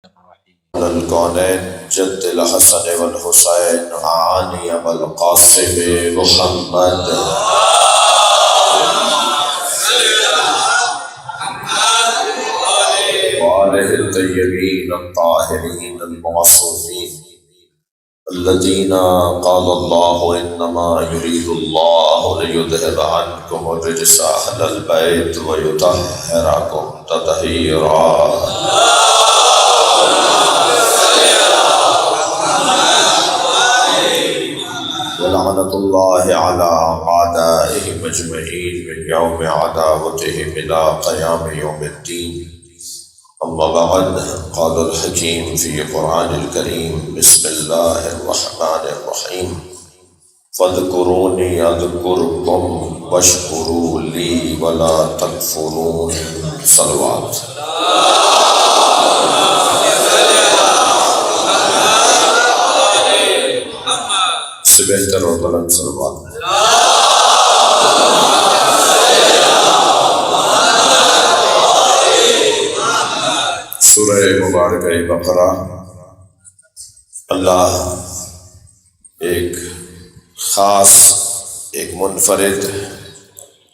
الکونین جد الحسن والحسین عانی ابو القاسم محمد وآلہ الطیبین الطاہرین المعصومین الذین قال اللہ انما یرید اللہ لیذہب عنکم الرجس اہل البیت ویطہرکم تطہیرا ولعنة الله على أعدائهم أجمعين من يوم عداوتهم إلى قيام يوم الدين. أما بعد، قال الحكيم في القرآن الكريم: بسم الله الرحمن الرحيم. فاذكروني أذكركم واشكروا لي ولا تكفرون. صلوات. سے بہتر اور بلند صلوات. سورہ مبارکہ بقرہ اللہ ایک خاص، ایک منفرد،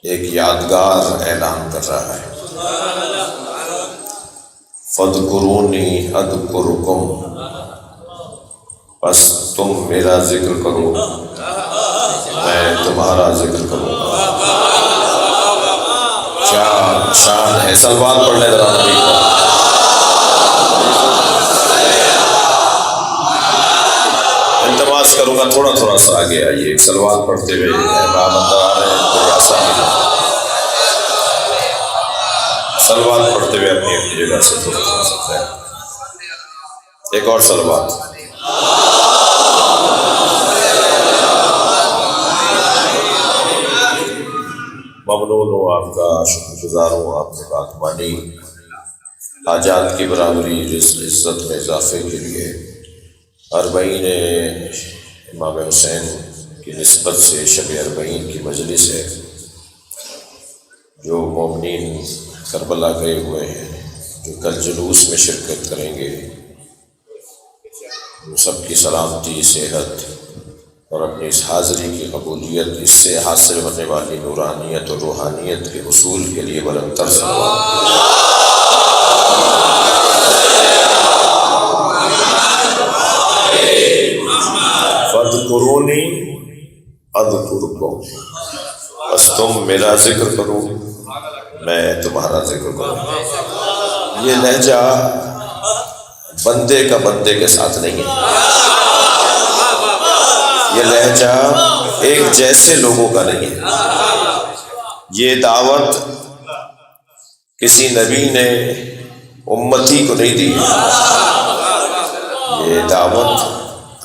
ایک یادگار اعلان کر رہا ہے. فاذکرونی اذکرکم، بس تم میرا ذکر کرو میں تمہارا ذکر کروں گا. کیا شان ہے. صلوات پڑھنے ذرا نبی کو. التماس کروں گا تھوڑا سا آگے آئیے. ایک صلوات پڑھتے ہوئے احباب اندر آ رہے ہیں، کوئی آسانی نہیں. صلوات پڑھتے ہوئے اپنی اپنی جگہ سے تھوڑا سا ہے. ایک اور صلوات. ممنون ہوں آپ کا، شکر گزار ہوں آپ نے بات مانی. حاجات کی برابری، رزق عزت میں اضافے کے لیے اربعین امام حسین کی نسبت سے شب اربعین کی مجلس ہے. جو مومنین کربلا گئے ہوئے ہیں، جو کل جلوس میں شرکت کریں گے، ان سب کی سلامتی، صحت اور اپنی اس حاضری کی قبولیت، اس سے حاصل ہونے والی نورانیت اور روحانیت کے حصول کے لیے بلند تر صلوات. فاذکرونی اذکرکم، بس تم میرا ذکر کرو میں تمہارا ذکر کروں. یہ لہجہ بندے کا بندے کے ساتھ نہیں ہے. یہ لہجہ ایک جیسے لوگوں کا نہیں ہے. یہ دعوت کسی نبی نے امتی کو نہیں دی. یہ دعوت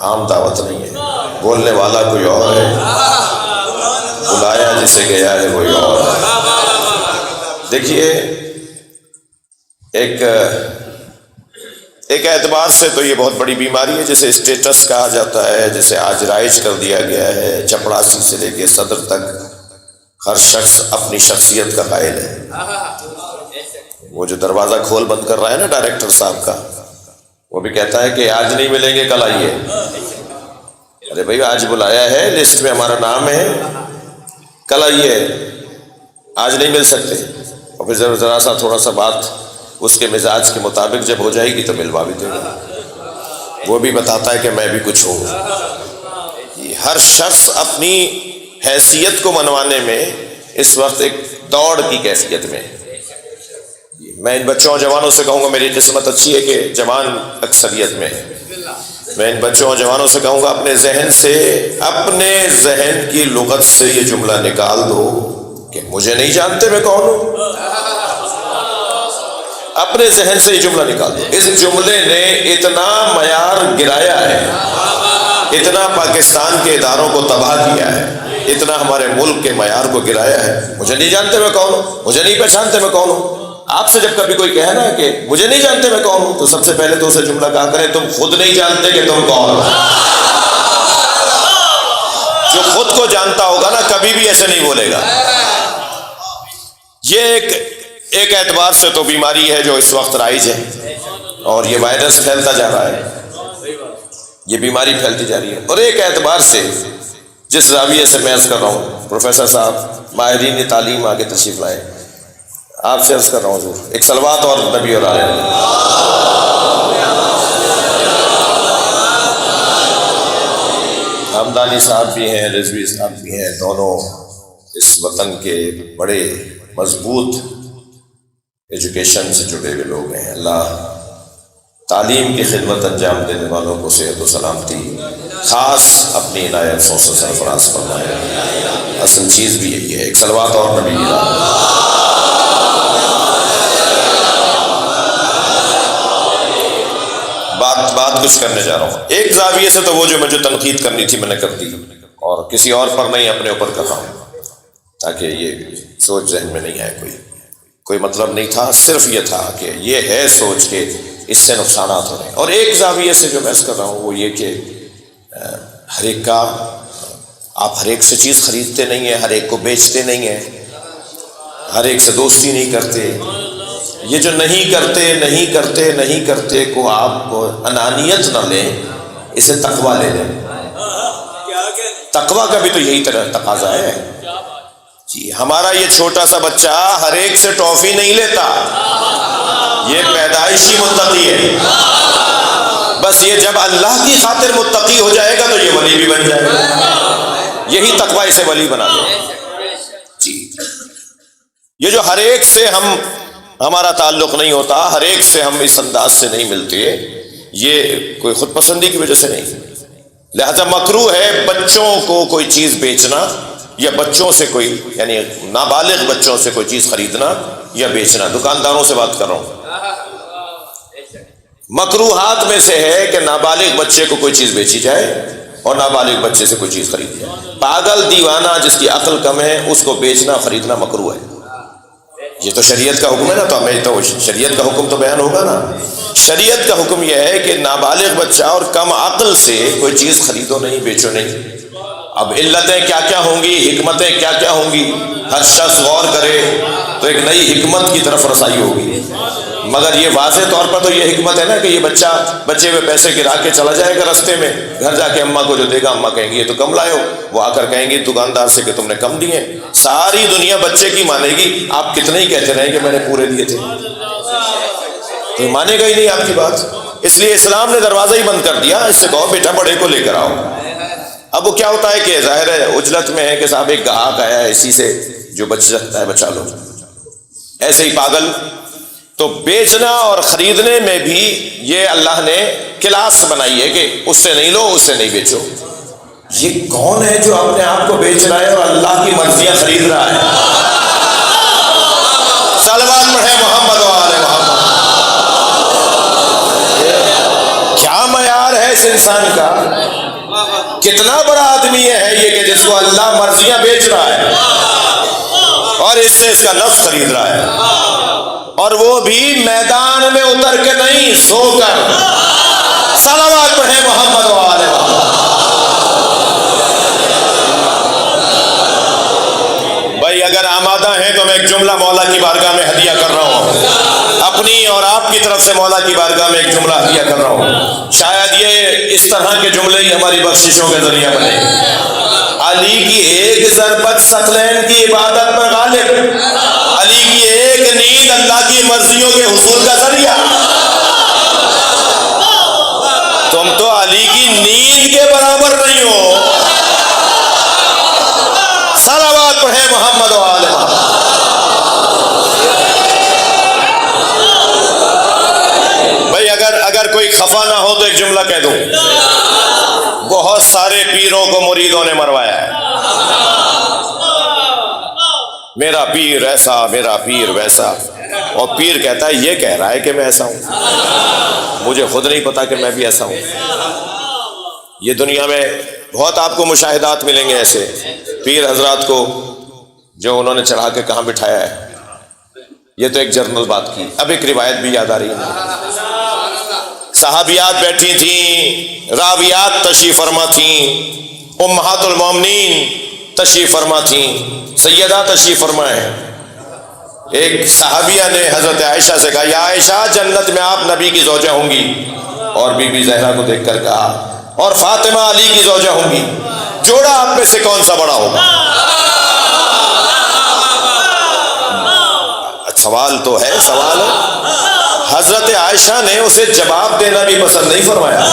عام دعوت نہیں ہے. بولنے والا کوئی اور ہے، بلایا جسے گیا ہے کوئی اور ہے. دیکھیے، ایک اعتبار سے تو یہ بہت بڑی بیماری ہے، جسے اسٹیٹس کہا جاتا ہے، جسے آج رائج کر دیا گیا ہے. چپڑاسی سے لے کے صدر تک ہر شخص اپنی شخصیت کا قائل ہے. وہ جو دروازہ کھول بند کر رہا ہے نا ڈائریکٹر صاحب کا، وہ بھی کہتا ہے کہ آج نہیں ملیں گے کل آئیے. ارے بھائی، آج بلایا ہے، لسٹ میں ہمارا نام ہے، کل آئیے. آج نہیں مل سکتے. اور پھر ذرا سا تھوڑا سا بات اس کے مزاج کے مطابق جب ہو جائے گی تو ملوا بھی دے گا. وہ بھی بتاتا ہے کہ میں بھی کچھ ہوں. ہر شخص اپنی حیثیت کو منوانے میں اس وقت ایک دوڑ کی کیفیت میں. میں ان بچوں اور جوانوں سے کہوں گا، میری قسمت اچھی ہے کہ جوان اکثریت میں ہے. میں ان بچوں اور جوانوں سے کہوں گا، اپنے ذہن کی لغت سے یہ جملہ نکال دو کہ مجھے نہیں جانتے میں کون ہوں. اپنے ذہن سے یہ جملہ نکال دو. اس جملے نے اتنا معیار گرایا ہے، اتنا پاکستان کے اداروں کو تباہ کیا ہے، اتنا ہمارے ملک کے معیار کو گرایا ہے. مجھے نہیں جانتے میں کون ہوں، مجھے نہیں پہچانتے میں کون ہوں. آپ سے جب کبھی کوئی کہنا ہے کہ مجھے نہیں جانتے میں کون ہوں، تو سب سے پہلے تو اسے جملہ کہا کریں، تم خود نہیں جانتے کہ تم کون ہو. جو خود کو جانتا ہوگا نا، کبھی بھی ایسے نہیں بولے گا. یہ ایک اعتبار سے تو بیماری ہے جو اس وقت رائج ہے. اور یہ وائرس پھیلتا جا رہا ہے، یہ بیماری پھیلتی جا رہی ہے۔ اور ایک اعتبار سے جس زاویے سے میں عرض کر رہا ہوں، پروفیسر صاحب ماہرین تعلیم آگے تشریف لائے، آپ سے عرض کر رہا ہوں حضور ایک صلوات اور نبی اور آل نبی۔ حمدانی صاحب بھی ہیں، رضوی صاحب بھی ہیں، دونوں اس وطن کے بڑے مضبوط ایجوکیشن سے جڑے ہوئے لوگ ہیں۔ اللہ تعلیم کی خدمت انجام دینے والوں کو صحت و سلامتی خاص اپنی عنایتوں سے سرفراز فرمائے۔ اصل چیز بھی یہی ہے، ایک صلوات اور نبی۔ بات کچھ کرنے جا رہا ہوں ایک زاویے سے، تو وہ جو مجھے تنقید کرنی تھی میں نے کر دی، اور کسی اور پر نہیں اپنے اوپر کر رہا ہوں، تاکہ یہ سوچ ذہن میں نہیں آئے کوئی مطلب نہیں تھا، صرف یہ تھا کہ یہ ہے سوچ کے اس سے نقصانات ہو رہے ہیں۔ اور ایک زاویے سے جو بحث کر رہا ہوں وہ یہ کہ ہر ایک کا آپ ہر ایک سے چیز خریدتے نہیں ہیں، ہر ایک کو بیچتے نہیں ہیں، ہر ایک سے دوستی نہیں کرتے۔ یہ جو نہیں کرتے کو آپ انانیت نہ لیں، اسے تقویٰ لے لیں۔ تقویٰ کا بھی تو یہی طرح تقاضا ہے جی۔ ہمارا یہ چھوٹا سا بچہ ہر ایک سے ٹافی نہیں لیتا، یہ پیدائشی متقی ہے، بس یہ جب اللہ کی خاطر متقی ہو جائے گا تو یہ ولی بھی بن جائے گا، یہی تقویٰ اسے ولی بنا دے جی۔ یہ جو ہر ایک سے ہمارا تعلق نہیں ہوتا، ہر ایک سے ہم اس انداز سے نہیں ملتے، یہ کوئی خود پسندی کی وجہ سے نہیں۔ لہذا مکروہ ہے بچوں کو کوئی چیز بیچنا، یا بچوں سے کوئی یعنی نابالغ بچوں سے کوئی چیز خریدنا یا بیچنا۔ دکانداروں سے بات کر رہا ہوں، مکروہات میں سے ہے کہ نابالغ بچے کو کوئی چیز بیچی جائے اور نابالغ بچے سے کوئی چیز خریدی جائے۔ پاگل دیوانہ جس کی عقل کم ہے اس کو بیچنا خریدنا مکروہ ہے۔ یہ تو شریعت کا حکم ہے نا، تو ہمیں تو شریعت کا حکم تو بیان ہوگا نا۔ شریعت کا حکم یہ ہے کہ نابالغ بچہ اور کم عقل سے کوئی چیز خریدو نہیں، بیچو نہیں۔ اب علتیں کیا کیا ہوں گی، حکمتیں کیا کیا ہوں گی، ہر شخص غور کرے تو ایک نئی حکمت کی طرف رسائی ہوگی۔ مگر یہ واضح طور پر تو یہ حکمت ہے نا کہ یہ بچے میں پیسے گرا کے چلا جائے گا رستے میں، گھر جا کے اماں کو جو دے گا اماں کہیں گی یہ تو کم لائے ہو، وہ آ کر کہیں گی دکاندار سے کہ تم نے کم دیے۔ ساری دنیا بچے کی مانے گی، آپ کتنے ہی کہتے رہیں کہ میں نے پورے دیے تھے، تو مانے گا ہی نہیں آپ کی بات۔ اس لیے اسلام نے دروازہ ہی بند کر دیا، اس سے کہو بیٹا بڑے کو لے کر آؤ۔ اب وہ کیا ہوتا ہے کہ ظاہر ہے عجلت میں ہے کہ صاحب ایک گاہک آیا ہے، اسی سے جو بچ سکتا ہے بچا لو۔ ایسے ہی پاگل تو بیچنا اور خریدنے میں بھی یہ اللہ نے کلاس بنائی ہے کہ اس سے نہیں لو، اس سے نہیں بیچو۔ یہ کون ہے جو اپنے آپ کو بیچ رہا ہے اور اللہ کی مرضیاں خرید رہا ہے؟ صلوات پڑھے محمد و آل محمد۔ کیا معیار ہے اس انسان کا؟ کتنا بڑا آدمی ہے یہ کہ جس کو اللہ مرضیاں بیچ رہا ہے اور اس سے اس کا نفس خرید رہا ہے، اور وہ بھی میدان میں اتر کے نہیں، سو کر۔ صلوات پڑھے محمد و آل محمد۔ بھائی اگر آمادہ ہیں تو میں ایک جملہ مولا کی بارگاہ میں ہدیہ کر رہا ہوں، اپنی اور آپ کی طرف سے مولا کی بارگاہ میں ایک جملہ ہدیہ کر رہا ہوں۔ شاید یہ اس طرح کے جملے ہی ہماری بخششوں کے ذریعہ بنے۔ علی کی ایک ضربت ثقلین کی عبادت پر غالب، علی کی ایک نیند اللہ کی مرضیوں کے حصول کا ذریعہ۔ تم تو علی کی نیند کے برابر نہیں ہو۔ صلوات پڑھے محمد و آل محمد۔ بھائی اگر کوئی خفا نہ ہو تو ایک جملہ کہہ دوں، بہت سارے پیروں کو مریدوں نے مروایا ہے، میرا پیر ایسا، میرا پیر ویسا، اور پیر کہتا ہے یہ کہہ رہا ہے کہ میں ایسا ہوں، مجھے خود نہیں پتا کہ میں بھی ایسا ہوں۔ یہ دنیا میں بہت آپ کو مشاہدات ملیں گے ایسے پیر حضرات کو جو انہوں نے چڑھا کے کہاں بٹھایا ہے۔ یہ تو ایک جرنل بات کی۔ اب ایک روایت بھی یاد آ رہی ہے، صحابیات بیٹھی تھیں، راویات تشریف فرما تھیں، امہات المومنین تشریف فرما تھیں، سیدہ تشریف فرما ہے۔ ایک صحابیہ نے حضرت عائشہ سے کہا یا عائشہ جنت میں آپ نبی کی زوجہ ہوں گی، اور بی بی زہرا کو دیکھ کر کہا اور فاطمہ علی کی زوجہ ہوں گی، جوڑا آپ میں سے کون سا بڑا ہوگا؟ سوال تو ہے، سوال ہے۔ حضرت عائشہ نے اسے جواب دینا بھی پسند نہیں فرمایا،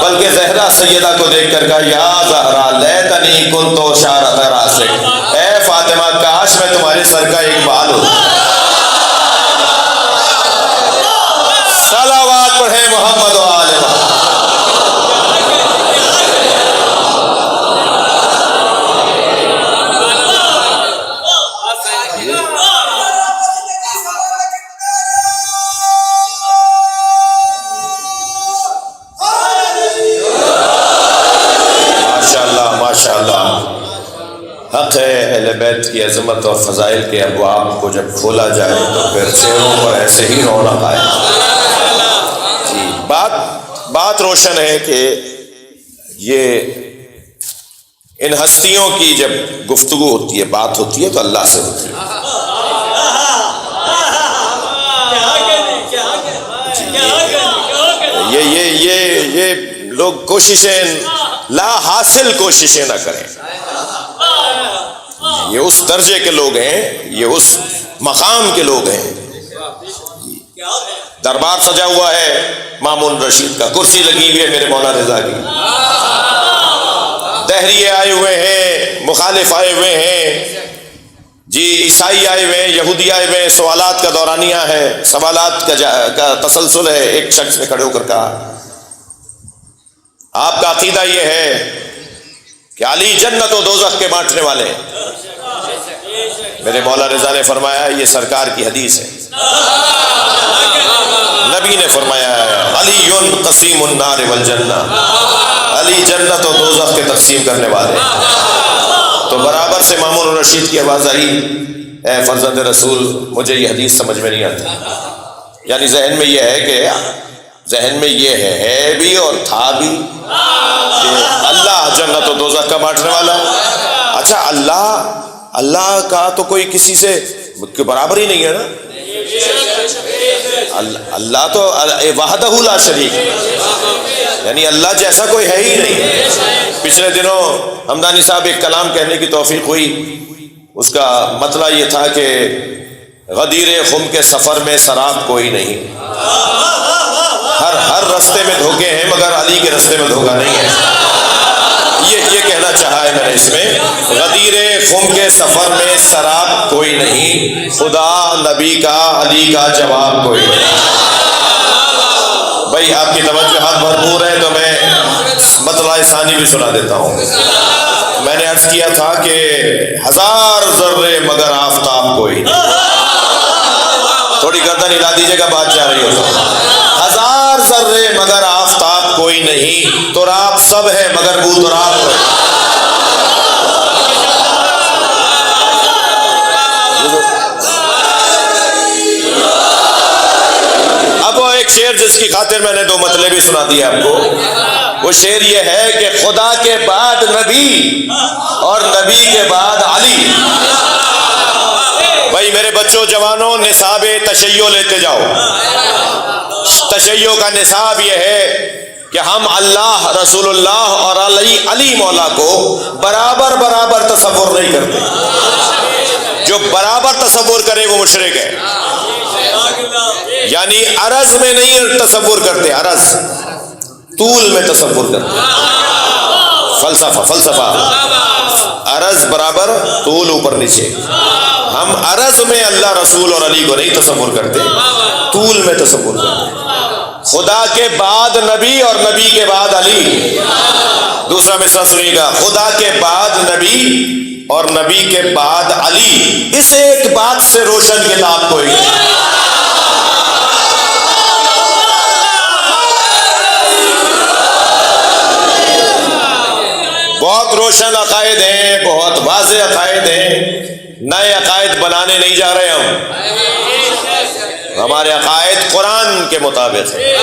بلکہ زہرا سیدہ کو دیکھ کر کہا یا زہرا لیتنی کنت شعرۃ راسک، اے فاطمہ کاش میں تمہارے سر کا ایک بال ہوں۔ صلوات پڑھیں محمد و آل محمد۔ حق ہے اہل بیت کی عظمت اور فضائل کے ابواب کو جب کھولا جائے تو پھر چہروں پر ایسے ہی رونق آئے۔ جی بات روشن ہے کہ یہ ان ہستیوں کی جب گفتگو ہوتی ہے، بات ہوتی ہے تو اللہ سے ہوتی ہے۔ یہ لوگ کوششیں لا حاصل کوششیں نہ کریں، یہ اس درجے کے لوگ ہیں، یہ اس مقام کے لوگ ہیں۔ دربار سجا ہوا ہے مامون رشید کا، کرسی لگی ہوئی ہے میرے مولا رضا کی، دہریے آئے ہوئے ہیں، مخالف آئے ہوئے ہیں، جی عیسائی آئے ہوئے ہیں، یہودی آئے ہوئے ہیں، سوالات کا دورانیہ ہے، سوالات کا تسلسل ہے۔ ایک شخص نے کھڑے ہو کر کہا آپ کا عقیدہ یہ ہے کہ علی جنت و دوزخ کے بانٹنے والے ہیں؟ میرے مولا رضا نے فرمایا یہ سرکار کی حدیث ہے، نبی نے فرمایا علی قسیم النار والجنہ، علی جنت و دوزخ کے تقسیم کرنے والے۔ تو برابر سے مامون رشید کی آواز آئی اے فرزند رسول مجھے یہ حدیث سمجھ میں نہیں آتی، یعنی ذہن میں یہ ہے کہ ذہن میں یہ ہے بھی اور تھا بھی کہ اللہ جنت و دوزخ کا بانٹنے والا ہے۔ اچھا اللہ کا تو کوئی کسی سے برابر ہی نہیں ہے نا، اللہ تو وحدہ لا شریک، یعنی اللہ جیسا کوئی ہے ہی نہیں۔ پچھلے دنوں ہمدانی صاحب ایک کلام کہنے کی توفیق ہوئی، اس کا مطلب یہ تھا کہ غدیر خم کے سفر میں سراب کوئی نہیں، ہر رستے میں دھوکے ہیں مگر علی کے رستے میں دھوکا نہیں ہے۔ یہ کہنا چاہا ہے میں نے اس میں، غدیر خم کے سفر میں سراب کوئی نہیں، خدا نبی کا علی کا جواب کوئی نہیں۔ بھائی آپ کی توجہات بھرپور ہے تو میں مطلع ثانی بھی سنا دیتا ہوں۔ میں نے عرض کیا تھا کہ 1000 ذرے مگر آفتاب کوئی نہیں، تھوڑی گردن ہلا دیجیے گا بات جا رہی ہو تو۔ 1000 ذرے مگر آفتاب کوئی نہیں، تراب سب ہے مگر بو تراب کوئی نہیں۔ اب وہ ایک شعر جس کی خاطر میں نے 2 مطلب بھی سنا دیا آپ کو، وہ شعر یہ ہے کہ خدا کے بعد نبی اور نبی کے بعد علی۔ بھائی میرے بچوں جوانوں نصاب تشیع لیتے جاؤ۔ تشیع کا نصاب یہ ہے کہ ہم اللہ، رسول اللہ اور علی مولا کو برابر تصور نہیں کرتے۔ جو برابر تصور کرے وہ مشرک ہے، یعنی عرض میں نہیں تصور کرتے، عرض طول میں تصور کرتے، فلسفہ عرض برابر طول اوپر نیچے۔ ہم عرض میں اللہ رسول اور علی کو نہیں تصور کرتے، طول میں تصور کرتے۔ خدا کے بعد نبی اور نبی کے بعد علی۔ دوسرا مصرع سنیے گا، خدا کے بعد نبی اور نبی کے بعد علی، اس ایک بات سے روشن کتاب کوئی نہیں۔ بہت روشن عقائد ہیں، بہت واضح عقائد ہیں، نئے عقائد بنانے نہیں جا رہے ہمارے عقائد قرآن کے مطابق ہیں،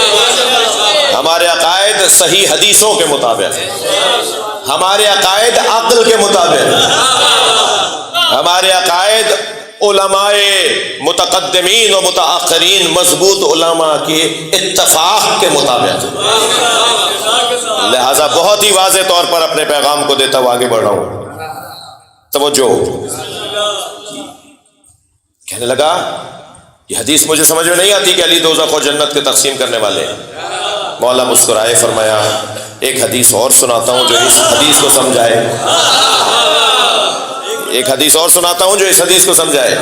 ہمارے عقائد صحیح حدیثوں کے مطابق ہیں، ہمارے عقائد عقل کے مطابق ہیں، ہمارے عقائد علماء متقدمین و متاخرین مضبوط علماء کے اتفاق کے مطابق، لہذا بہت ہی واضح طور پر اپنے پیغام کو دیتا ہوا آگے بڑھ رہا ہوں۔ توجہ، کہنے لگا یہ حدیث مجھے سمجھ میں نہیں آتی کہ علی دوزخ اور جنت کے تقسیم کرنے والے ہیں۔ مولا مسکرائے، فرمایا ایک حدیث اور سناتا ہوں جو اس حدیث کو سمجھائے، ایک حدیث اور سناتا ہوں جو اس حدیث کو سمجھائے۔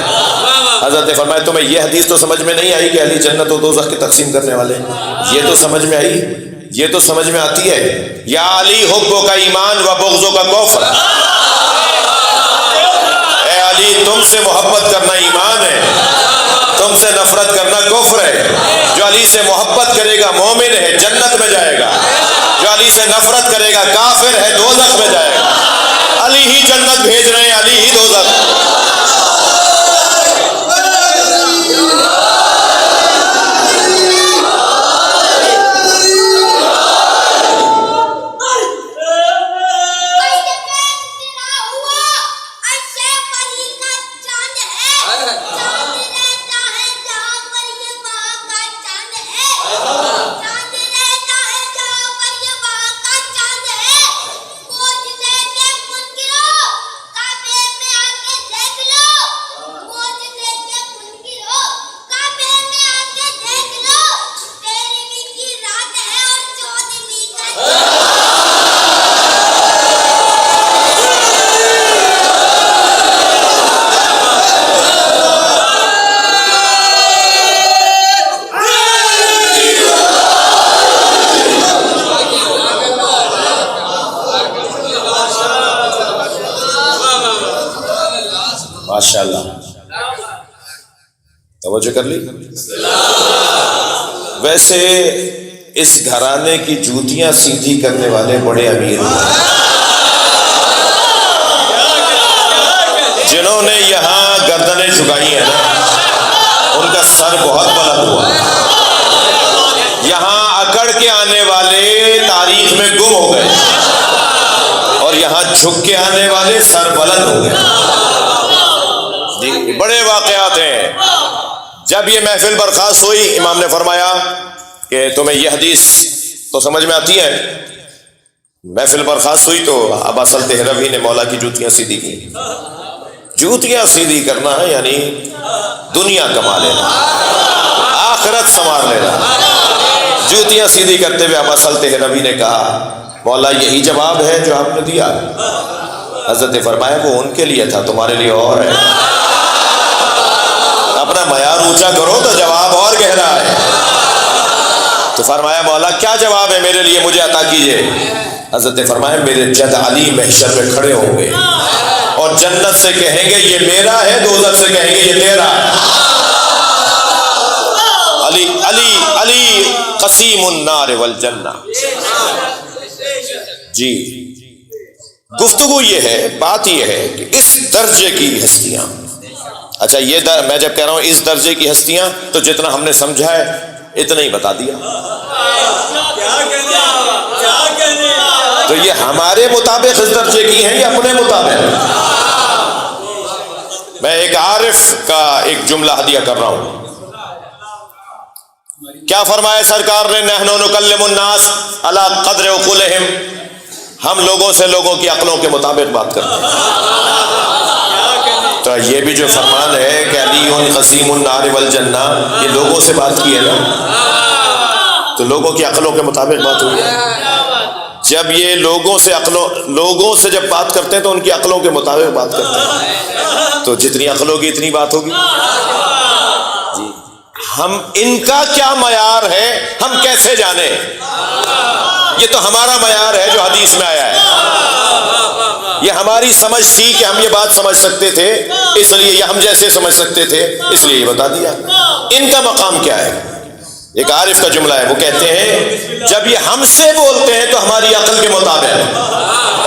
حضرت نے فرمایا تمہیں یہ حدیث تو سمجھ میں نہیں آئی کہ علی جنت و دوزخ کی تقسیم کرنے والے ہیں، یہ تو سمجھ میں آئی، یہ تو سمجھ میں آتی ہے۔ یا علی حبوں کا ایمان و بغضوں کا کفر، اے علی تم سے محبت کرنا ایمان ہے، تم سے نفرت کرنا کفر ہے۔ جو علی سے محبت کرے گا مومن ہے، جنت میں جائے گا، جو علی سے نفرت کرے گا کافر ہے، دوزخ میں جائے گا۔ علی ہی جنت بھیج رہے ہیں، علی ہی دوزخ۔ ماشاءاللہ، توجہ کر لی۔ ویسے اس گھرانے کی جوتیاں سیدھی کرنے والے بڑے امیر ہیں، جنہوں نے یہاں گردنیں جھکائی ہیں نا، ان کا سر بہت بلند ہوا۔ یہاں اکڑ کے آنے والے تاریخ میں گم ہو گئے اور یہاں جھک کے آنے والے سر بلند ہو گئے۔ بڑے واقعات ہیں۔ جب یہ محفل برخاست ہوئی، امام نے فرمایا کہ تمہیں یہ حدیث تو سمجھ میں آتی ہے۔ محفل برخاست ہوئی تو ابا سلط ہروی نے مولا کی جوتیاں سیدھی کی۔ جوتیاں سیدھی کرنا ہے یعنی دنیا کما لینا، آخرت سنوار لینا۔ جوتیاں سیدھی کرتے ہوئے ابا سلط ہروی نے کہا مولا یہی جواب ہے جو آپ نے دیا؟ حضرت نے فرمایا وہ ان کے لیے تھا، تمہارے لیے اور ہے۔ اپنا معیار اونچا کرو تو جواب اور گہرا ہے۔ تو فرمایا مولا کیا جواب ہے میرے لیے، مجھے عطا کیجئے۔ حضرت نے فرمایا میرے جد علی محشر میں کھڑے ہوں گے اور جنت سے کہیں گے یہ میرا ہے، دوزخ سے کہیں گے یہ تیرا ہے۔ علی علی علی قسیم النار والجنہ۔ جی گفتگو یہ ہے، بات یہ ہے کہ اس درجے کی ہستیاں، اچھا یہ میں جب کہہ رہا ہوں اس درجے کی ہستیاں تو جتنا ہم نے سمجھا ہے اتنا ہی بتا دیا۔ تو یہ ہمارے مطابق اس درجے کی ہیں یا اپنے مطابق؟ میں ایک عارف کا ایک جملہ ہدیہ کر رہا ہوں۔ کیا فرمایا سرکار نے؟ نحن نکلم الناس علی قدر عقولہم، ہم لوگوں سے لوگوں کی عقلوں کے مطابق بات کرتے ہیں۔ تو یہ بھی جو فرمان ہے کہ علی قسیم النار والجنہ، یہ لوگوں سے بات کی ہے نا، تو لوگوں کی عقلوں کے مطابق بات ہوئی ہے۔ جب یہ لوگوں سے جب بات کرتے ہیں تو ان کی عقلوں کے مطابق بات کرتے ہیں، تو جتنی عقل ہوگی اتنی بات ہوگی۔ جی ہم ان کا کیا معیار ہے ہم کیسے جانیں؟ یہ تو ہمارا معیار ہے جو حدیث میں آیا ہے۔ یہ ہماری سمجھ تھی کہ ہم یہ بات سمجھ سکتے تھے، اس لیے یہ ہم جیسے سمجھ سکتے تھے اس لیے یہ بتا دیا۔ ان کا مقام کیا ہے؟ ایک عارف کا جملہ ہے، وہ کہتے ہیں جب یہ ہم سے بولتے ہیں تو ہماری عقل کے مطابق،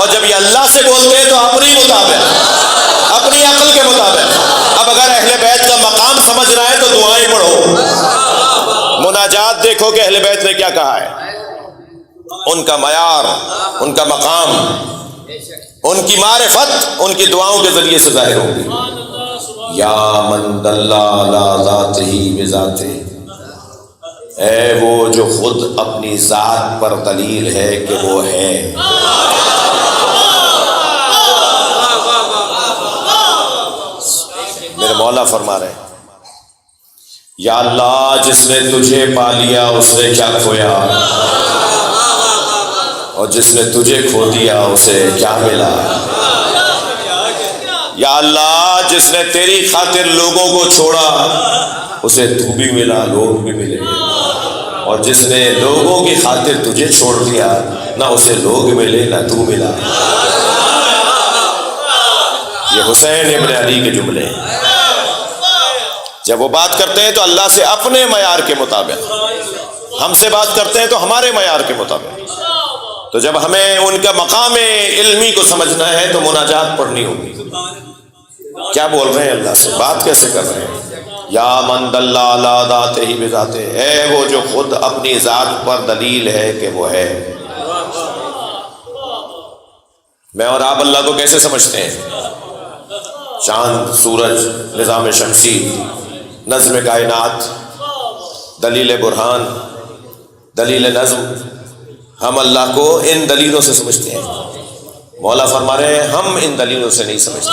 اور جب یہ اللہ سے بولتے ہیں تو اپنی مطابق، اپنی عقل کے مطابق۔ اب اگر اہل بیت کا مقام سمجھنا ہے تو دعائیں پڑھو، مناجات دیکھو کہ اہل بیت نے کیا کہا ہے۔ ان کا معیار، ان کا مقام، ان کی معرفت ان کی دعاؤں کے ذریعے سے ظاہر ہوگی۔ یا من دل علی ذاتہ بذاتہ، اے وہ جو خود اپنی ذات پر دلیل ہے کہ وہ ہے۔ میرے مولا فرما رہے ہیں یا اللہ جس نے تجھے پا لیا اس نے کیا کھویا، اور جس نے تجھے کھو دیا اسے کیا ملا۔ یا اللہ جس نے تیری خاطر لوگوں کو چھوڑا اسے تو بھی ملا، لوگ بھی ملے، اور جس نے لوگوں کی خاطر تجھے چھوڑ دیا نہ اسے لوگ ملے نہ تو ملا۔ یہ حسین ابن علی کے جملے ہیں۔ جب وہ بات کرتے ہیں تو اللہ سے اپنے معیار کے مطابق، ہم سے بات کرتے ہیں تو ہمارے معیار کے مطابق۔ تو جب ہمیں ان کا مقام علمی کو سمجھنا ہے تو مناجات پڑھنی ہوگی۔ کیا بول رہے ہیں اللہ سے، بات کیسے کر رہے ہیں؟ یا من دل علی ذاتہ بذاتہ، اے وہ جو خود اپنی ذات پر دلیل ہے کہ وہ ہے۔ میں اور آپ اللہ کو کیسے سمجھتے ہیں؟ چاند، سورج، نظام شمسی، نظم کائنات، دلیل برہان، دلیل نظم، ہم اللہ کو ان دلیلوں سے سمجھتے ہیں۔ مولا فرما رہے ہیں ہم ان دلیلوں سے نہیں سمجھتے۔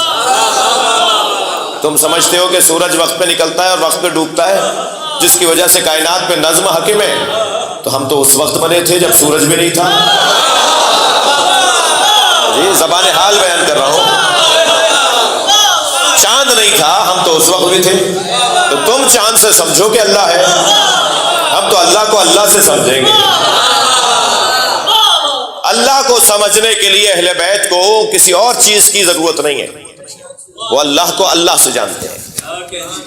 تم سمجھتے ہو کہ سورج وقت پہ نکلتا ہے اور وقت پہ ڈوبتا ہے، جس کی وجہ سے کائنات پہ نظم حاکم ہے، تو ہم تو اس وقت بنے تھے جب سورج بھی نہیں تھا۔ جی زبان حال بیان کر رہا ہوں، چاند نہیں تھا ہم تو اس وقت بھی تھے۔ تو تم چاند سے سمجھو کہ اللہ ہے، ہم تو اللہ کو اللہ سے سمجھیں گے۔ اللہ کو سمجھنے کے لیے اہل بیت کو کسی اور چیز کی ضرورت نہیں ہے، وہ اللہ کو اللہ سے جانتے ہیں۔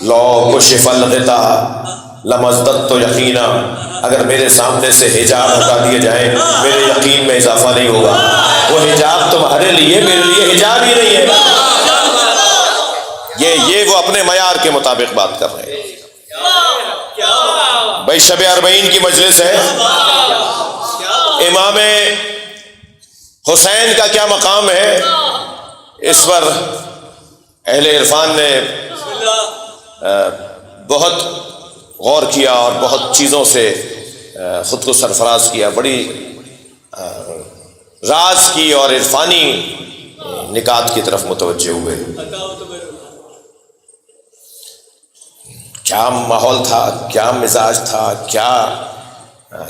لو کشف الغطاء لما ازددت یقینا، اگر میرے سامنے سے حجاب ہٹا دیے جائیں میرے یقین میں اضافہ نہیں ہوگا۔ وہ حجاب تمہارے لیے، میرے لیے حجاب ہی نہیں ہے۔ یہ وہ اپنے معیار کے مطابق بات کر رہے ہیں۔ بھائی شب اربعین کی مجلس ہے، امام حسین کا کیا مقام ہے، اس پر اہل عرفان نے بہت غور کیا اور بہت چیزوں سے خود کو سرفراز کیا، بڑی راز کی اور عرفانی نکات کی طرف متوجہ ہوئے۔ کیا ماحول تھا، کیا مزاج تھا، کیا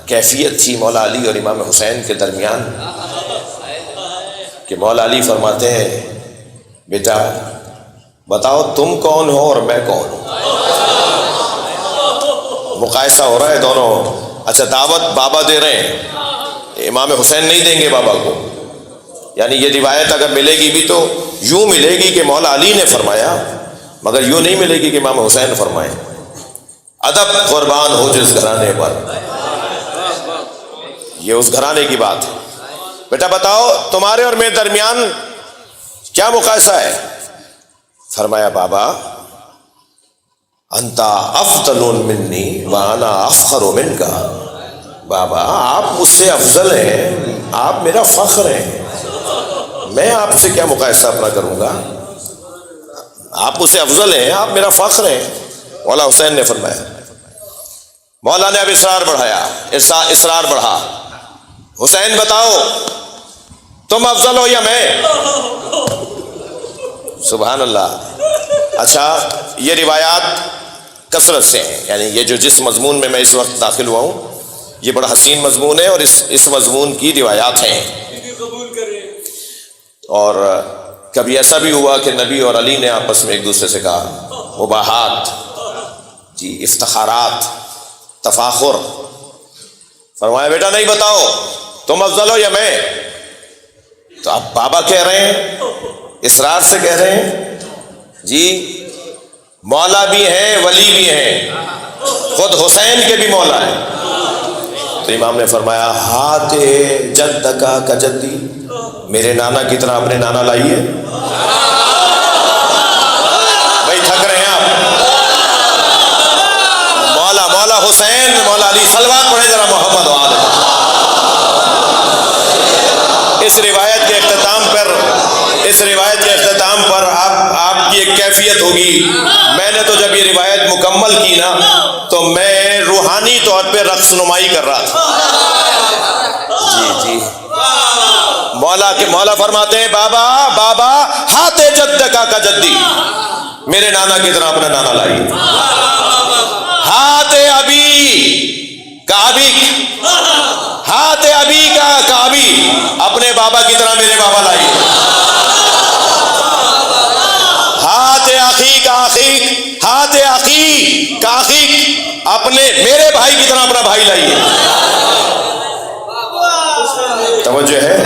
کیفیت تھی مولا علی اور امام حسین کے درمیان، کہ مولا علی فرماتے ہیں بیٹا بتاؤ تم کون ہو اور میں کون ہوں۔ مقایسہ ہو رہا ہے دونوں۔ اچھا دعوت بابا دے رہے ہیں، امام حسین نہیں دیں گے بابا کو، یعنی یہ روایت اگر ملے گی بھی تو یوں ملے گی کہ مولا علی نے فرمایا، مگر یوں نہیں ملے گی کہ امام حسین فرمائے۔ ادب قربان ہو جس گھرانے پر، یہ اس گھرانے کی بات ہے۔ بیٹا بتاؤ تمہارے اور میرے درمیان کیا مقایسہ ہے؟ فرمایا بابا انتا افضل منی وانا افخر منکا، بابا آپ مجھ سے افضل ہیں، آپ میرا فخر ہیں، میں آپ سے کیا مقایسہ اپنا کروں گا؟ آپ مجھ سے افضل ہیں، آپ میرا فخر ہیں۔ مولا حسین نے فرمایا، مولا نے اب اصرار بڑھایا، اصرار بڑھا، حسین بتاؤ تم افضل ہو یا میں؟ سبحان اللہ۔ اچھا یہ روایات کثرت سے ہیں، یعنی یہ جو جس مضمون میں میں اس وقت داخل ہوا ہوں یہ بڑا حسین مضمون ہے، اور اس مضمون کی روایات ہیں۔ اور کبھی ایسا بھی ہوا کہ نبی اور علی نے آپس میں ایک دوسرے سے کہا، مباحات، جی افتخارات، تفاخر۔ فرمایا بیٹا نہیں بتاؤ تم افضل ہو یا میں؟ تو اب بابا کہہ رہے ہیں، اصرار سے کہہ رہے ہیں، جی مولا بھی ہیں ولی بھی ہیں، خود حسین کے بھی مولا ہیں۔ تو امام نے فرمایا ہاتھ جد کا جدی، میرے نانا کی طرح اپنے نانا لائیے۔ بھائی تھک رہے ہیں آپ؟ مولا حسین، مولا علی، صلوات پڑھے ذرا محمد و آل۔ اس روایت کے اختتام پر آپ کی ایک ایک کیفیت ہوگی. میں نے تو جب یہ روایت مکمل کی نا تو میں روحانی طور پہ رقص نمائی کر رہا تھا. جی مولا فرماتے ہیں بابا بابا ہاتھ جد کا جدی، میرے نانا کی طرح اپنا نانا لائیے. ہاتھ ابی کا ابی، ہاتھ ابی کا ابی، اپنے بابا کی طرح میرے بابا لائیے. ہاتھ اخی کا اخی، ہاتھ اخی کا اخی، اپنے میرے بھائی کی طرح اپنا بھائی لائیے. توجہ ہے.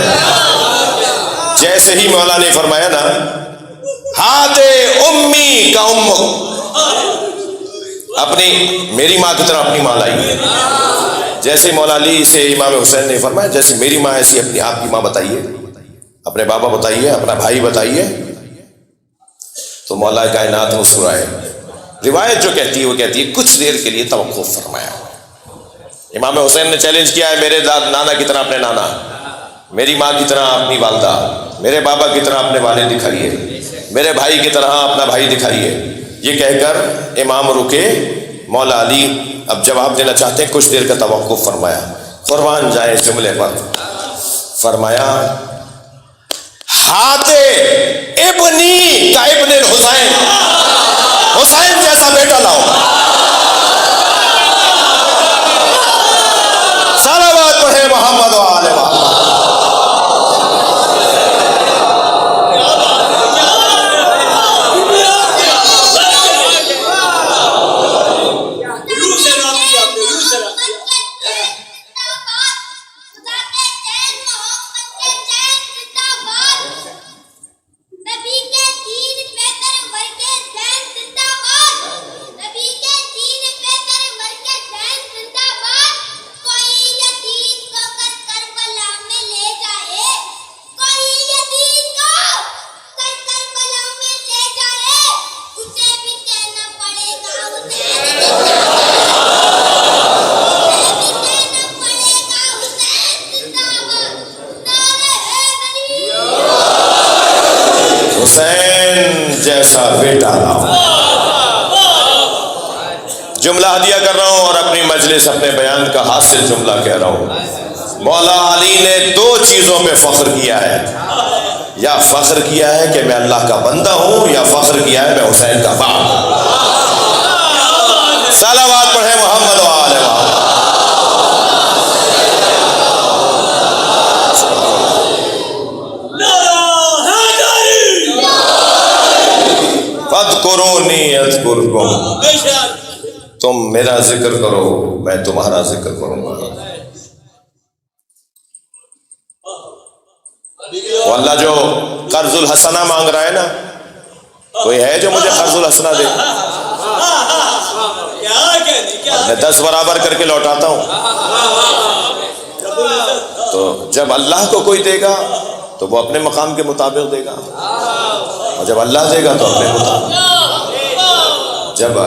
جیسے ہی مولا نے فرمایا نا ہاتھ امی کا امک، اپنی میری ماں کی طرح اپنی ماں لائیے. جیسے مولا علی سے امام حسین نے فرمایا جیسے میری ماں ایسی اپنی آپ کی ماں بتائیے، اپنے بابا بتائیے، اپنا بھائی بتائیے. تو مولا کائنات مسکرائے. روایت جو کہتی ہے وہ کہتی ہے کچھ دیر کے لیے توقف فرمایا. امام حسین نے چیلنج کیا ہے میرے نانا کی طرح اپنے نانا، میری ماں کی طرح اپنی والدہ، میرے بابا کی طرح اپنے والد دکھائیے، میرے بھائی کی طرح اپنا بھائی دکھائیے. یہ کہہ کر امام رکے. مولا علی اب جواب دینا چاہتے ہیں، کچھ دیر کا توقف فرمایا. قربان جائے اس جملے پر. فرمایا ہاتھ ابنی کا ابن الحسین، حسین جیسا بیٹا لاؤ. صلوات پڑھے محمد و آل محمد. حسین جیسا بیٹا لاؤ. جملہ ہدیہ کر رہا ہوں اور اپنی مجلس اپنے بیان کا حاصل جملہ کہہ رہا ہوں. مولا علی نے دو چیزوں پہ فخر کیا ہے. یا فخر کیا ہے کہ میں اللہ کا بندہ ہوں، یا فخر کیا ہے میں حسین کا باپ. صلوات پڑھے محمد و آل محمد. فاذکرونی اذکرکم، تم میرا ذکر کرو میں تمہارا ذکر کروں گا. وہ اللہ جو قرض الحسنہ مانگ رہا ہے نا، کوئی ہے جو مجھے قرض الحسنہ دے؟ میں 10 برابر کر کے لوٹاتا ہوں. تو جب اللہ کو کوئی دے گا تو وہ اپنے مقام کے مطابق دے گا، اور جب اللہ دے گا تو اپنے مطابق. جب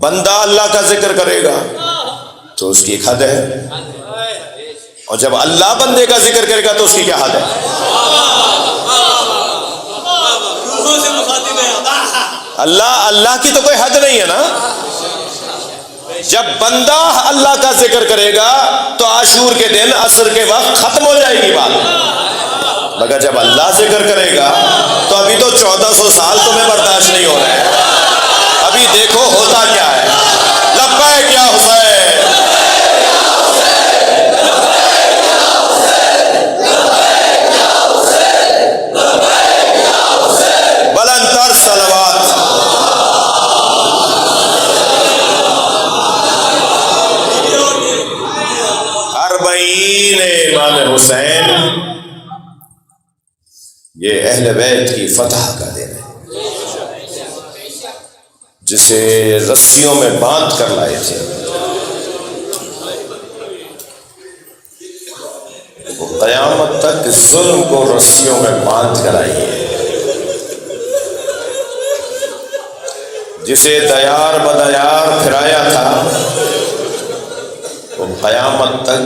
بندہ اللہ کا ذکر کرے گا تو اس کی ایک حد ہے، اور جب اللہ بندے کا ذکر کرے گا تو اس کی کیا حد ہے؟ اللہ کی تو کوئی حد نہیں ہے نا. جب بندہ اللہ کا ذکر کرے گا تو عاشور کے دن عصر کے وقت ختم ہو جائے گی بات، مگر جب اللہ ذکر کرے گا تو ابھی تو 1400 سال تمہیں برداشت نہیں ہو رہے ہیں. ابھی دیکھو ہوتا کیا ہے. لبیک یا حسین، بلند تر صلوات. اربعین امام حسین، یہ اہل بیت کی فتح کا دن ہے جسے رسیوں میں باندھ کر لائے تھے. وہ قیامت تک ظلم کو رسیوں میں باندھ کر آئی ہے. جسے دیار بدیار پھرایا تھا وہ قیامت تک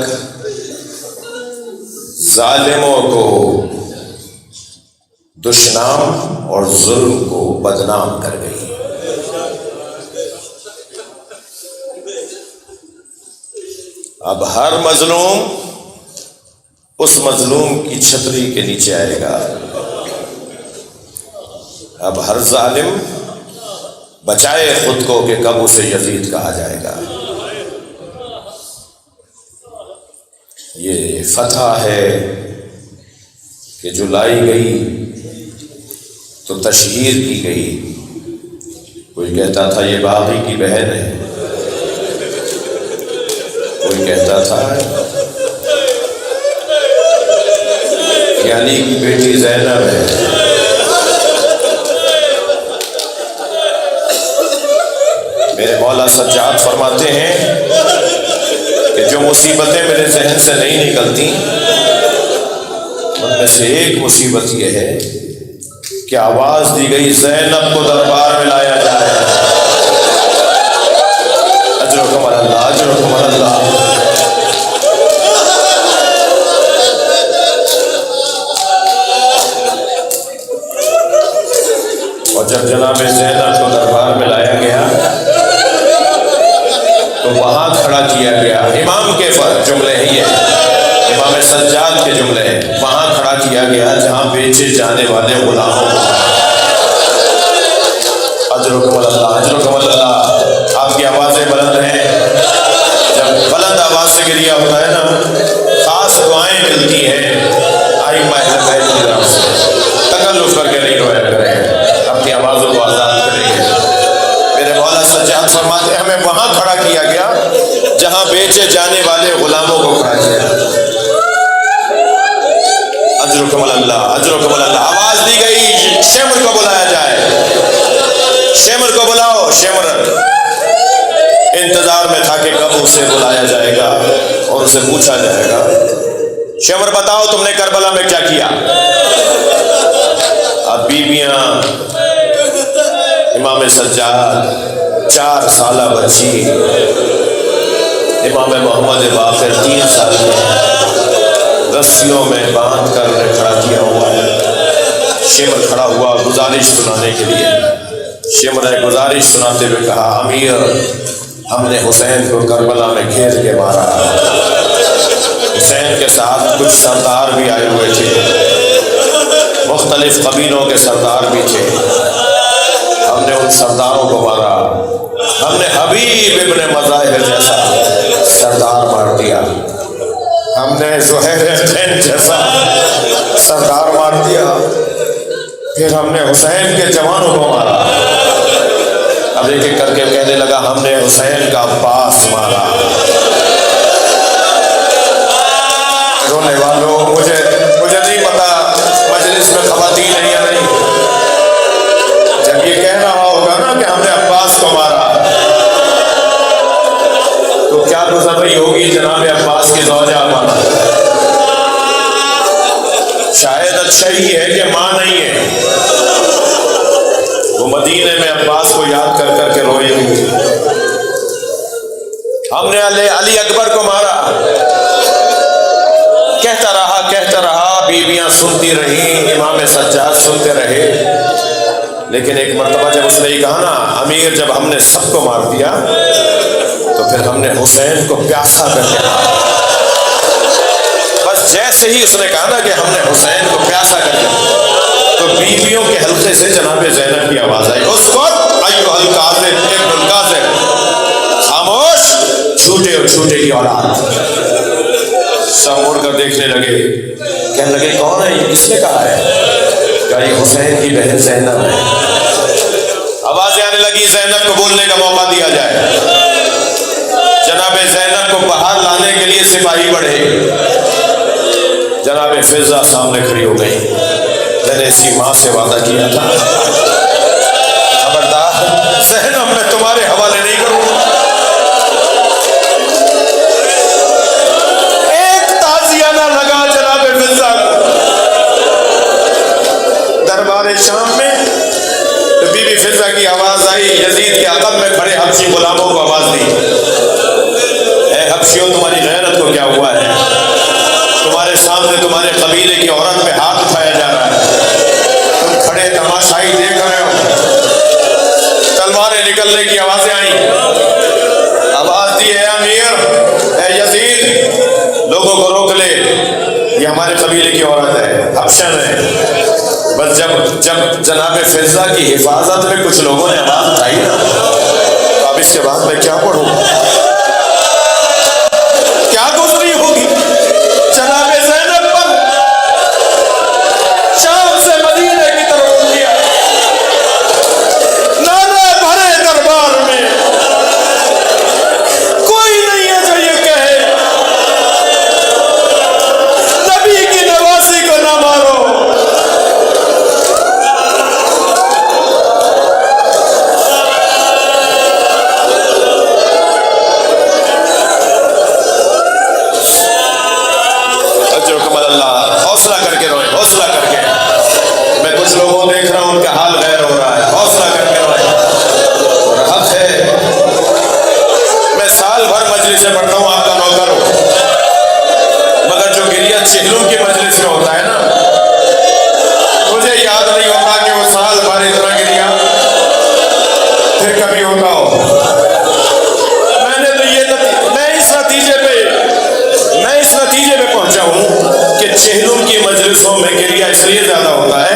ظالموں کو دشنام اور ظلم کو بدنام کر گئی۔ اب ہر مظلوم اس مظلوم کی چھتری کے نیچے آئے گا، اب ہر ظالم بچائے خود کو کہ کب اسے یزید کہا جائے گا۔ یہ فتح ہے کہ جو لائی گئی تو تشہیر کی گئی۔ کوئی کہتا تھا یہ باغی کی بہن ہے، کوئی کہتا تھا کہ علی کی بیٹی زینب ہے۔ میرے مولا سجاد فرماتے ہیں کہ جو مصیبتیں میرے ذہن سے نہیں نکلتی ان میں سے ایک مصیبت یہ ہے کہ آواز دی گئی زینب کو دربار میں لایا جائے۔ اجرکم اللہ، اجرکم اللہ۔ اور جب جناب زینب کو دربار میں لایا گیا تو وہاں کھڑا کیا گیا، امام کے جملے ہی ہیں، امام سجاد کے جملے ہیں، وہاں کھڑا کیا گیا جہاں بیچے جانے والے غلاموں کو۔ اجرکم اللہ، اجرکم اللہ۔ آپ کی آوازیں بلند ہیں، جب بلند آواز سے گریہ ہوتا ہے نا، خاص دعائیں ملتی ہیں ائمہ اہل بیت کی طرف سے۔ تکلف کر کے نہیں رویا کریں، اپنی آوازوں کو آزاد کریں۔ میرے مولا سجاد فرماتے ہیں ہمیں وہاں کھڑا کیا گیا جہاں بیچے جانے والے غلاموں کو کھڑا کیا۔ اجرکم اللہ، اجرکم اللہ۔ آواز دی گئی شمر کو بلایا جائے، شمر کو بلاؤ۔ شمر انتظار میں تھا کہ کب اسے بلایا جائے گا اور اسے پوچھا جائے گا شمر بتاؤ تم نے کربلا میں کیا کیا۔ اب بیویاں امام سجاد 4 سالہ بچی، امام محمد باقر 3 سال میں، رسیوں میں باندھ کر انہیں کھڑا کیا ہوا ہے۔ شمر کھڑا ہوا گزارش سنانے کے لیے۔ شمر نے گزارش سناتے ہوئے کہا امیر ہم نے حسین کو کربلا میں گھیر کے مارا۔ حسین کے ساتھ کچھ سردار بھی آئے ہوئے تھے، مختلف قبیلوں کے سردار بھی تھے، ہم نے ان سرداروں کو مارا۔ ہم نے حبیب ابن مظاہر جیسا سردار مار دیا، ہم نے زہیر خین جیسا سردار مار دیا، پھر ہم نے حسین کے جوانوں کو مارا۔ اب ایک ایک کر کے کہنے لگا ہم نے حسین کا عباس مارا۔ رونے والوں مجھے نہیں پتا مجلس میں خواتین ہیں یا نہیں، جب یہ کہہ رہا ہوگا نا کہ ہم نے عباس کو مارا تو کیا گزر رہی ہوگی جناب عباس کی زوجہ مانا۔ شاید اچھا ہی ہے کہ ماں نہیں ہے، وہ مدینے میں عباس کو یاد کر کر کے روئے گی۔ ہم نے علی اکبر کو مارا۔ کہتا رہا بیویاں سنتی رہیں، امام سجاد سنتے رہے، لیکن ایک مرتبہ جب اس نے یہ کہا نا امیر جب ہم نے سب کو مار دیا تو پھر ہم نے حسین کو پیاسا کر کے مارا۔ بس جیسے ہی اس نے کہا نا کہ ہم نے حسین کو پیاسا کر کے، تو بیویوں کے حلقے سے جناب زینب کی آواز آئی اسکت ایھا الکاذب ابن الکاذب، خاموش چھوٹے اور چھوٹے کی اولاد۔ سب مڑ کر دیکھنے لگے، کہنے لگے کون ہے یہ، کس نے کہا ہے؟ کہا یہ حسین کی بہن زینب ہے۔ آوازیں آنے لگی زینب کو بولنے کا موقع دیا جائے۔ جناب زینب کو باہر لانے کے لیے سپاہی بڑھے۔ جناب فضہ سامنے کھڑی ہو گئی، میں نے اسی ماں سے وعدہ کیا تھا خبردار زینب میں تمہارے حوالے نہیں کروں۔ شام میں تو بی بی فضہ کی آواز آئی، یزید کے عقب میں کھڑے حبشی غلاموں کو آواز دی، اے حبشیوں تمہاری غیرت کو کیا ہوا ہے؟ تمہارے سامنے تمہارے قبیلے کی عورت پہ ہاتھ اٹھایا جا رہا ہے، قبیلے کی عورت ہے، حبشہ میں. بس جب جناب فضہ کی حفاظت میں کچھ لوگوں نے آواز اٹھائی نا، تو اب اس کے بعد میں کیا پڑھوں؟ کیا گزری ہوگی جناب زینب پر؟ شام سے مدینے کی طرف اٹھ گیا، نانا بھرے دربار میں کوئی نہیں ہے جو یہ کہے نبی کی نوازی کو نہ مارو. حوصلہ کر کے روئے، حوصلہ کر کے. میں کچھ لوگوں دیکھ رہا ہوں ان کا حال غیر ہو رہا ہے. حوصلہ کر کے روئے. اور حق ہے، میں سال بھر مجلس سے پڑھتا ہوں، آپ کا نوکر ہوں، مگر جو گریہ چہلم کی مجلس میں ہوتا ہے نا، مجھے یاد نہیں ہوتا کہ وہ سال بھر اتنا گریہ پھر کبھی ہوتا ہو. میں نے تو میں اس نتیجے پہ پہنچا ہوں کہ چہلم کی مجلسوں میں گریہ اس لیے زیادہ ہوتا ہے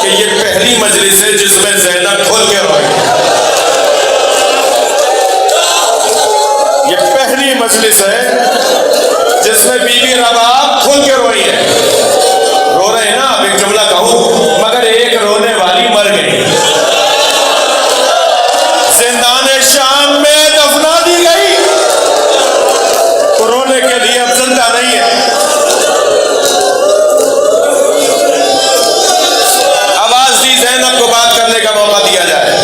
کہ یہ پہلی مجلس ہے جس میں زینب کھول کے روئی. یہ پہلی مجلس ہے جس میں بی بی رباب کھول کے روئی ہے. رو رہے ہیں نا، اب ایک جملہ کہوں، مگر ایک رونے والی مر گئی، زندان شام میں دفنا دی گئی، تو رونے کے لیے اب زندہ نہیں ہے. آواز دی زینب کو بات کرنے کا موقع دیا جائے.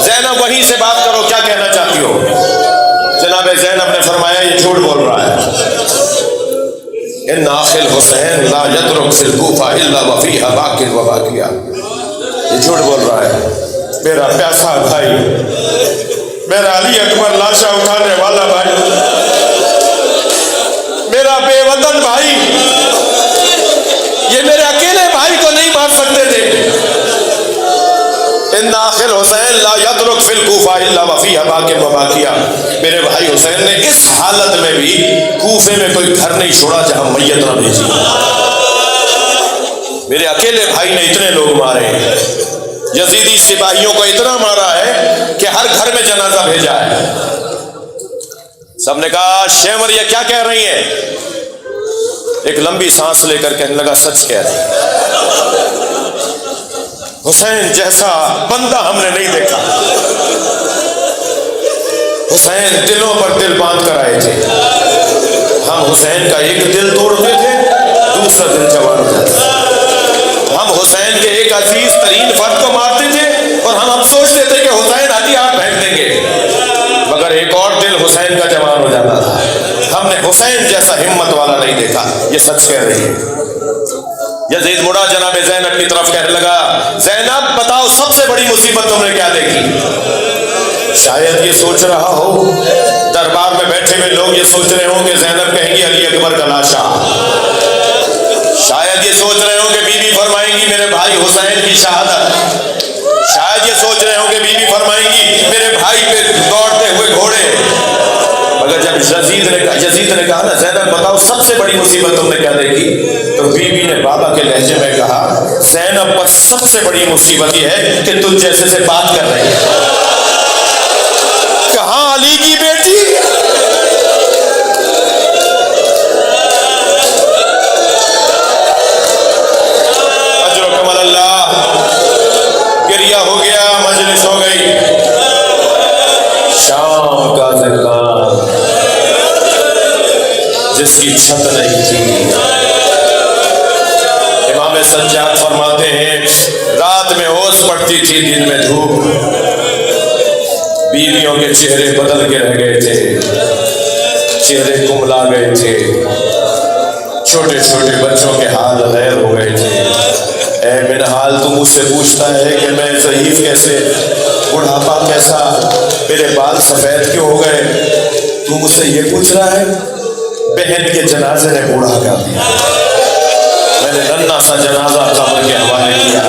زینب وہیں سے بات کرو، کیا کہنا چاہتی ہو؟ جناب زینب نے فرمایا یہ جھوٹ بول رہا ہے. ان اخل حسین لا یترک فی الکوفہ الا وفیہا باق و باقیہ. یہ جھوٹ بول رہا ہے. میرا پیاسا بھائی، میرا علی اکبر لاشا اٹھانے والا بھائی، میرا بے وطن بھائی، یہ میرے اکیلے بھائی کو نہیں مار سکتے تھے. ان آخر حسین لا یترک فی الکوفہ الا وفیہا باق و باقیہ. میرے بھائی حسین نے اس حالت میں بھی کوفے میں کوئی گھر نہیں چھوڑا جہاں میت نہ بھیجی. میرے اکیلے بھائی نے اتنے لوگ مارے، یزیدی سپاہیوں کو اتنا مارا ہے کہ ہر گھر میں جنازہ بھیجا ہے. سب نے کہا شیمر یہ کیا کہہ رہی ہے؟ ایک لمبی سانس لے کر کہنے لگا سچ کہہ رہی ہے. حسین جیسا بندہ ہم نے نہیں دیکھا. حسین دلوں پر دل باندھ کر آئے تھے. ہم حسین کا ایک دل توڑتے تھے، دوسرا دل جوان ہو جاتا تھا. ہم حسین کے ایک عزیز ترین فرد کو مارتے تھے اور ہم سوچتے تھے کہ حسین ہتھیار پھینک دیں گے، مگر ایک اور دل حسین کا جوان ہو جاتا تھا. ہم نے حسین جیسا ہمت والا نہیں دیکھا. یہ سچ کہہ رہی ہے. یزید مڑا جناب زینب کی طرف کہنے لگا زینب بتاؤ سب سے بڑی مصیبت تم نے کیا دیکھی؟ شاید یہ سوچ رہا ہو، دربار میں بیٹھے ہوئے لوگ یہ سوچ رہے ہوں کہ زینب کہیں گی علی اکبر کا لاشا. شاید یہ سوچ رہے ہوں کہ بی بی فرمائیں گی میرے بھائی حسین کی شہادت. شاید یہ سوچ رہے ہوں کہ بی بی فرمائیں گی میرے بھائی پہ دوڑتے ہوئے گھوڑے. مگر جب یزید نے کہا نا زینب بتاؤ سب سے بڑی مصیبت تم نے کیا دیکھی، تو بی بی نے بابا کے لہجے میں کہا زینب پر سب سے بڑی مصیبت یہ ہے کہ تجھ جیسے سے بات کر رہی ہے. کہاں علی کی بیٹی؟ اجر و کمال اللہ. گریہ ہو گیا، مجلس ہو گئی. شام کا زندان جس کی چھت نہیں تھی. امام سجاد فرماتے ہیں رات میں اوس پڑتی تھی، دن میں دھوپ. بیویوں کے چہرے بدل کے رہ گئے تھے، چہرے کملا گئے تھے، چھوٹے چھوٹے بچوں کے حال غیر ہو گئے تھے. اے منحال تو مجھ سے پوچھتا ہے کہ میں ضعیف کیسے، بڑھاپا کیسا، میرے بال سفید کیوں ہو گئے؟ تو مجھ سے یہ پوچھ رہا ہے؟ بہن کے جنازے نے بوڑھا کر دیا. میں نے ننھا سا جنازہ قبر کے حوالے کیا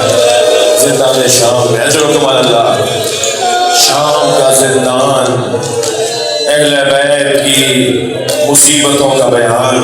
زندان شام میں. اجر و کمال اللہ. شام کا زندان اہل بیت کی مصیبتوں کا بیان.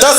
10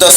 10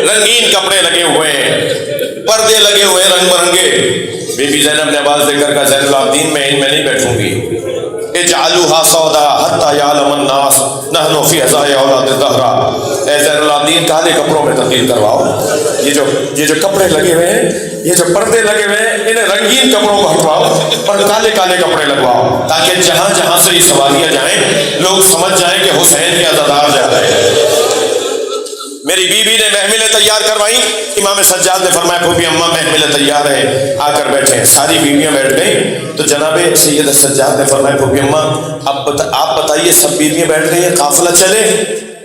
رنگین کپڑے لگے ہوئے ہیں، پردے لگے ہوئے رنگ برنگے. بی بی زینب نے آواز دے کر کہا زین العابدین میں ان میں نہیں بیٹھوں گی. اجعلوها سودا حتی یعلم الناس نحن فی عزاء اولاد الدہرا. اے زین العابدین کالے کپڑوں میں تبدیل کرواؤ. یہ جو کپڑے لگے ہوئے ہیں، یہ جو پردے لگے ہوئے ہیں، انہیں رنگین کپڑوں کو ہٹواؤ اور کالے کالے کپڑے لگواؤ، تاکہ جہاں جہاں سے یہ سواریاں جائیں لوگ سمجھ جائیں کہ حسین کے عزادار جا رہے ہیں. میری بیوی نے محملیں تیار کروائی. امام سجاد نے فرمایا پھوپھی اماں محملیں تیار ہے، آ کر بیٹھے. ساری بیویاں بیٹھ گئیں تو جناب سید سجاد نے فرمایا پھوپھی اماں آپ بتائیے سب بیویاں بیٹھ گئی ہیں، قافلہ چلے؟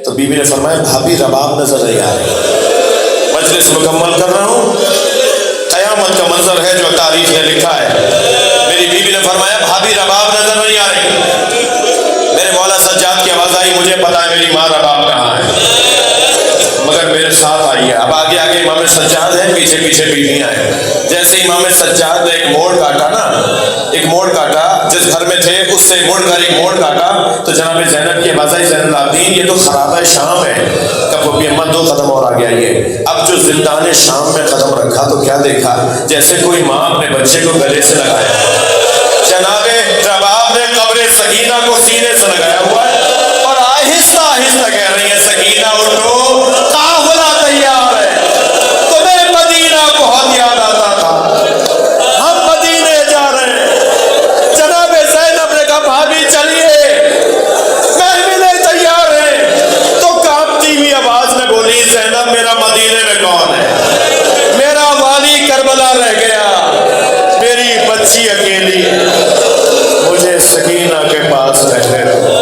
تو بیوی نے فرمایا بھابھی رباب نظر نہیں آ رہی. مجلس مکمل کر رہا ہوں، قیامت کا منظر ہے جو تاریخ نے لکھا ہے. میری بیوی نے فرمایا بھابھی رباب نظر نہیں آ رہی. میرے مولا سجاد کی آواز آئی مجھے پتا ہے میری ماں رباب کہاں ہے، مگر میرے ساتھ آئی ہے. اب آگے آگے امام سجاد ہے، پیچھے پیچھے بیویاں ہیں. جیسے امام سجاد نے ایک موڑ کاٹا نا، ایک موڑ کاٹا جس گھر میں تھے اس سے مڑ کر ایک موڑ کاٹا تو جناب زینب کی آواز آئی زین العابدین یہ تو خرابہ شام ہے. کبھی اماں 2 قدم اور آگے آئیے. اب جو زندان شام میں قدم رکھا تو کیا دیکھا، جیسے کوئی ماں اپنے بچے کو گلے سے لگایا. جناب رباب نے قبر سکینہ کو سینے سے لگایا ہوا ہے اور آہستہ آہستہ کہہ رہی ہے سکینہ اٹھو، قافلہ تیار ہے. تمہیں مدینہ بہت یاد آتا تھا، ہم مدینے جا رہے ہیں. جناب زینب نے کہا بھابھی چلیے، محملیں تیار ہیں. تو کانپتی ہوئی آواز میں بولی زینب میرا مدینے میں کون ہے؟ میرا والی کربلا رہ گیا، میری بچی اکیلی، مجھے سکینہ کے پاس رہنے دو.